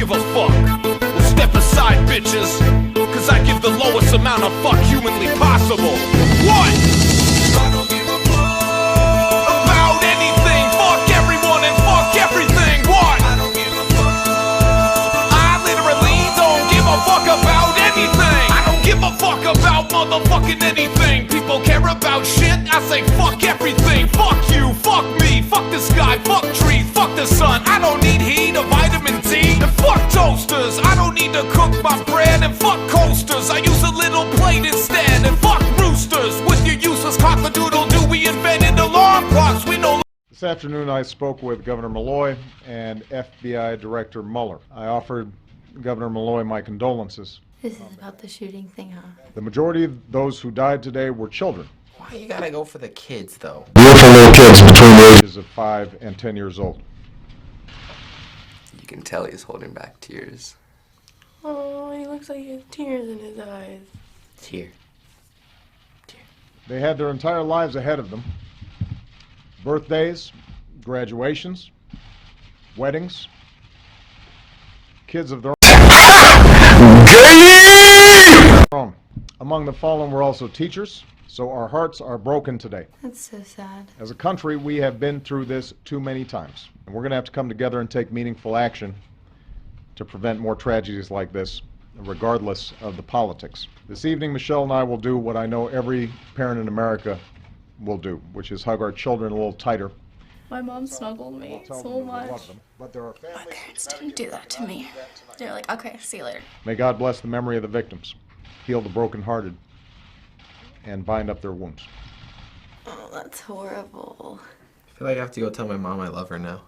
give a fuck. Well, step aside, bitches, cause I give the lowest amount of fuck humanly possible. What? I don't give a fuck about anything. Fuck everyone and fuck everything. What? I don't give a fuck. I literally don't give a fuck about anything. I don't give a fuck about motherfucking anything. People care about shit, I say fuck everything. Fuck you, fuck me, fuck the sky, fuck trees, fuck the sun. I don't need heat or vitamin D. And fuck toasters, I don't need to cook my bread. And fuck coasters, I use a little plate instead. And fuck roosters, with your useless cock-a-doodle-doo. We invented alarm clocks, we no. This afternoon I spoke with Governor Malloy and FBI Director Mueller. I offered Governor Malloy my condolences. This is about the shooting thing, huh? The majority of those who died today were children. Why you gotta go for the kids, though? Beautiful little kids between the ages of 5 and 10 years old. You can tell he's holding back tears. Oh, he looks like he has tears in his eyes. Tear. They had their entire lives ahead of them. Birthdays, graduations, weddings, kids of their own. Among the fallen were also teachers, so our hearts are broken today. That's so sad. As a country, we have been through this too many times, and we're going to have to come together and take meaningful action to prevent more tragedies like this, regardless of the politics. This evening, Michelle and I will do what I know every parent in America will do, which is hug our children a little tighter. My mom snuggled me so much. But there are My parents didn't do that to me. They're like, okay, see you later. May God bless the memory of the victims, heal the brokenhearted, and bind up their wounds. Oh, that's horrible. I feel like I have to go tell my mom I love her now.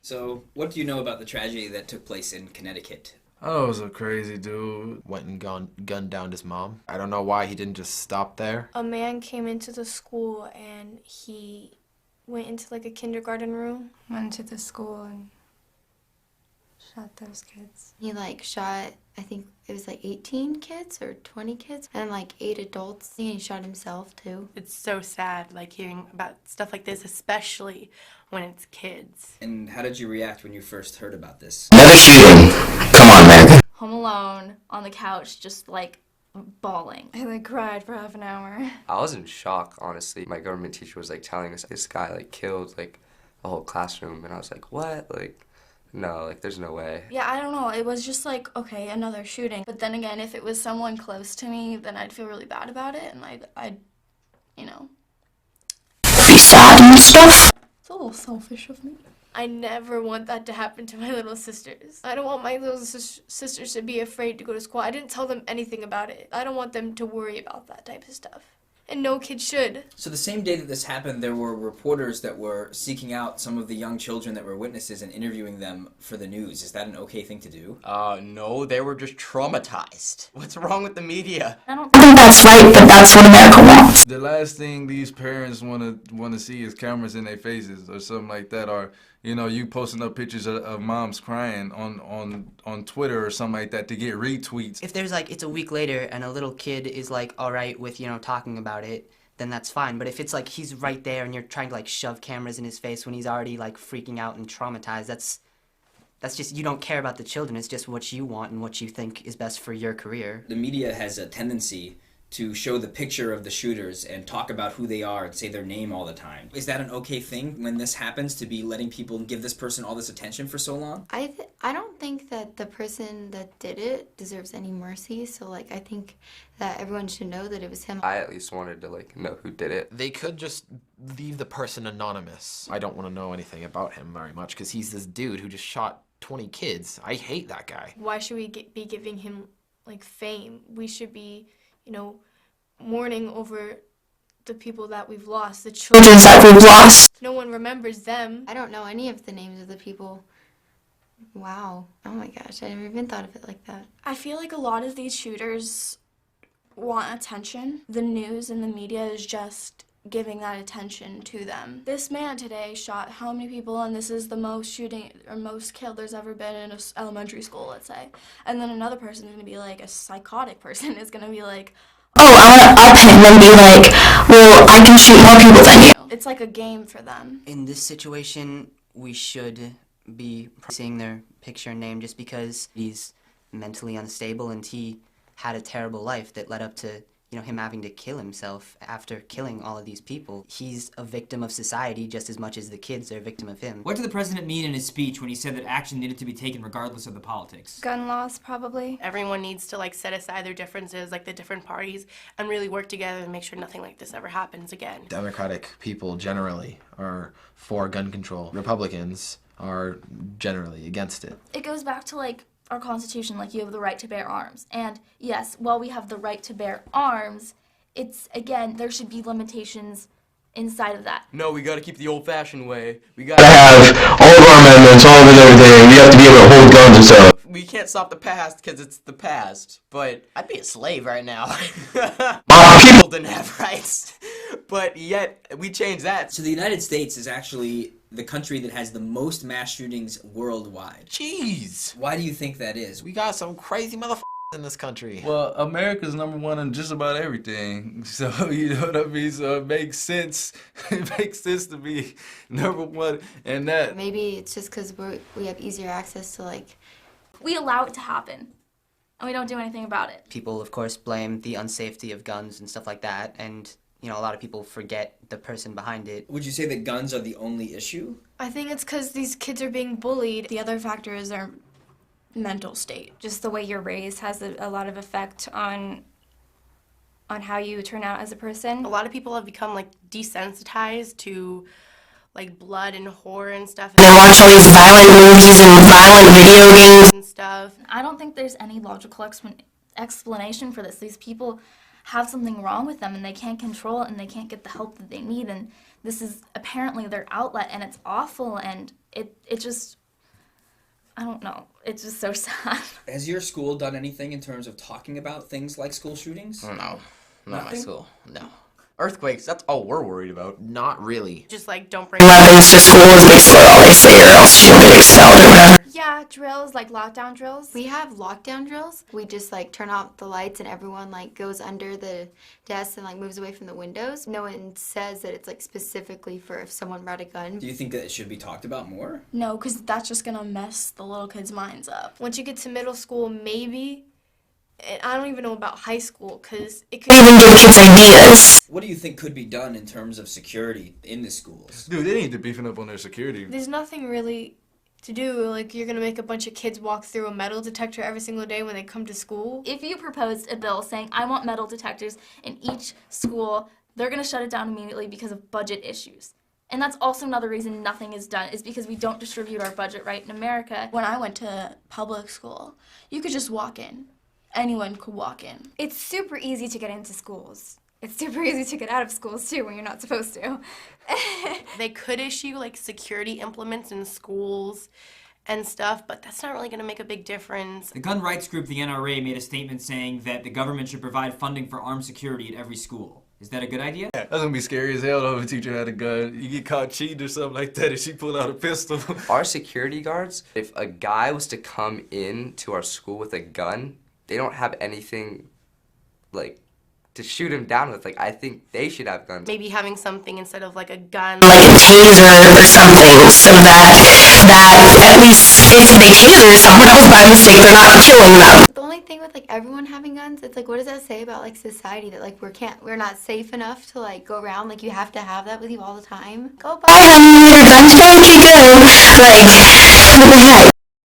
So, what do you know about the tragedy that took place in Connecticut? Oh, it was a crazy dude. Went and gunned down his mom. I don't know why he didn't just stop there. A man came into the school and he went into like a kindergarten room. Went to the school and shot those kids. He like shot, I think it was like 18 kids or 20 kids and like 8 adults. And he shot himself too. It's so sad, like hearing about stuff like this, especially when it's kids. And how did you react when you first heard about this? Another shooting. Come on, America. Home alone on the couch, just like bawling. I like cried for half an hour. I was in shock, honestly. My government teacher was like telling us this guy like killed like a whole classroom, and I was like, what? Like, no, like there's no way. Yeah, I don't know. It was just like, okay, another shooting. But then again, if it was someone close to me, then I'd feel really bad about it, and I'd you know. Be sad and stuff. It's a little selfish of me. I never want that to happen to my little sisters. I don't want my little sisters to be afraid to go to school. I didn't tell them anything about it. I don't want them to worry about that type of stuff. And no kid should. So the same day that this happened, there were reporters that were seeking out some of the young children that were witnesses and interviewing them for the news. Is that an okay thing to do? No, they were just traumatized. What's wrong with the media? I don't think that's right, but that's what America wants. The last thing these parents want to see is cameras in their faces or something like that, or you know, you posting up pictures of moms crying on Twitter or something like that to get retweets. If there's like, it's a week later and a little kid is like, all right with, you know, talking about it, then that's fine. But if it's like he's right there and you're trying to like shove cameras in his face when he's already like freaking out and traumatized, that's just, you don't care about the children. It's just what you want and what you think is best for your career. The media has a tendency to show the picture of the shooters and talk about who they are and say their name all the time. Is that an okay thing when this happens, to be letting people give this person all this attention for so long? I don't think that the person that did it deserves any mercy. So like I think that everyone should know that it was him. I at least wanted to like know who did it. They could just leave the person anonymous. I don't want to know anything about him very much because he's this dude who just shot 20 kids. I hate that guy. Why should we be giving him like fame? We should be, you know, mourning over the people that we've lost, the children that we've lost. No one remembers them. I don't know any of the names of the people. Wow. Oh my gosh, I never even thought of it like that. I feel like a lot of these shooters want attention. The news and the media is just giving that attention to them. This man today shot how many people, and this is the most shooting or most killed there's ever been in an elementary school, let's say. And then another person is going to be like, a psychotic person is going to be like, oh, I want to up him and be like, well, I can shoot more people than you. It's like a game for them. In this situation, we should be seeing their picture and name just because he's mentally unstable and he had a terrible life that led up to, you know, him having to kill himself after killing all of these people. He's a victim of society just as much as the kids are a victim of him. What did the president mean in his speech when he said that action needed to be taken regardless of the politics? Gun laws, probably. Everyone needs to like set aside their differences, like the different parties, and really work together and make sure nothing like this ever happens again. Democratic people generally are for gun control. Republicans are generally against it. It goes back to like our Constitution, like you have the right to bear arms. And yes, while we have the right to bear arms, it's, again, there should be limitations inside of that. No, we gotta keep the old-fashioned way. We gotta have all of our amendments, all of everything. We have to be able to hold guns and stuff. we can't stop the past because it's the past, but I'd be a slave right now. People didn't have rights, but yet we changed that. So the United States is actually the country that has the most mass shootings worldwide. Jeez. Why do you think that is? We got some crazy motherfuckers in this country. Well, America's #1 in just about everything. So, you know what I mean? So it makes sense. It makes sense to be #1 in that. Maybe it's just because we have easier access to, like... We allow it to happen, and we don't do anything about it. People, of course, blame the unsafety of guns and stuff like that, and, you know, a lot of people forget the person behind it. Would you say that guns are the only issue? I think it's because these kids are being bullied. The other factor is their mental state. Just the way you're raised has a lot of effect on how you turn out as a person. A lot of people have become like desensitized to like blood and horror and stuff. And they watch all these violent movies and violent video games and stuff. I don't think there's any logical explanation for this. These people have something wrong with them and they can't control it and they can't get the help that they need, and this is apparently their outlet, and it's awful, and it just, I don't know, it's just so sad. Has your school done anything in terms of talking about things like school shootings? No, not my school, no. Earthquakes, that's all we're worried about. Not really. Just like don't bring weapons to schools, basically all they say, or else you'll get expelled or whatever. Yeah, drills, like lockdown drills. We have lockdown drills. We just like turn out the lights and everyone like goes under the desk and like moves away from the windows. No one says that it's like specifically for if someone brought a gun. Do you think that it should be talked about more? No, because that's just gonna mess the little kids' minds up. Once you get to middle school, maybe. And I don't even know about high school, because it could even give kids ideas. What do you think could be done in terms of security in the schools? Dude, they need to beefing up on their security. There's nothing really to do. Like, you're gonna make a bunch of kids walk through a metal detector every single day when they come to school. If you proposed a bill saying, I want metal detectors in each school, they're gonna shut it down immediately because of budget issues. And that's also another reason nothing is done, is because we don't distribute our budget right in America. When I went to public school, you could just walk in. Anyone could walk in. It's super easy to get into schools. It's super easy to get out of schools, too, when you're not supposed to. They could issue, like, security implements in schools and stuff, but that's not really going to make a big difference. The gun rights group, the NRA, made a statement saying that the government should provide funding for armed security at every school. Is that a good idea? That's gonna be scary as hell though if a teacher had a gun. You get caught cheating or something like that and she pulled out a pistol. Our security guards, if a guy was to come in to our school with a gun, they don't have anything, like, to shoot him down with. Like, I think they should have guns. Maybe having something instead of, like, a gun. Like a taser or something, so that at least if they taser someone else by mistake, they're not killing them. The only thing with like everyone having guns, it's like, what does that say about like society, that like we're not safe enough to like go around, like you have to have that with you all the time? Go buy Your gun's okay, good. Like, what the heck?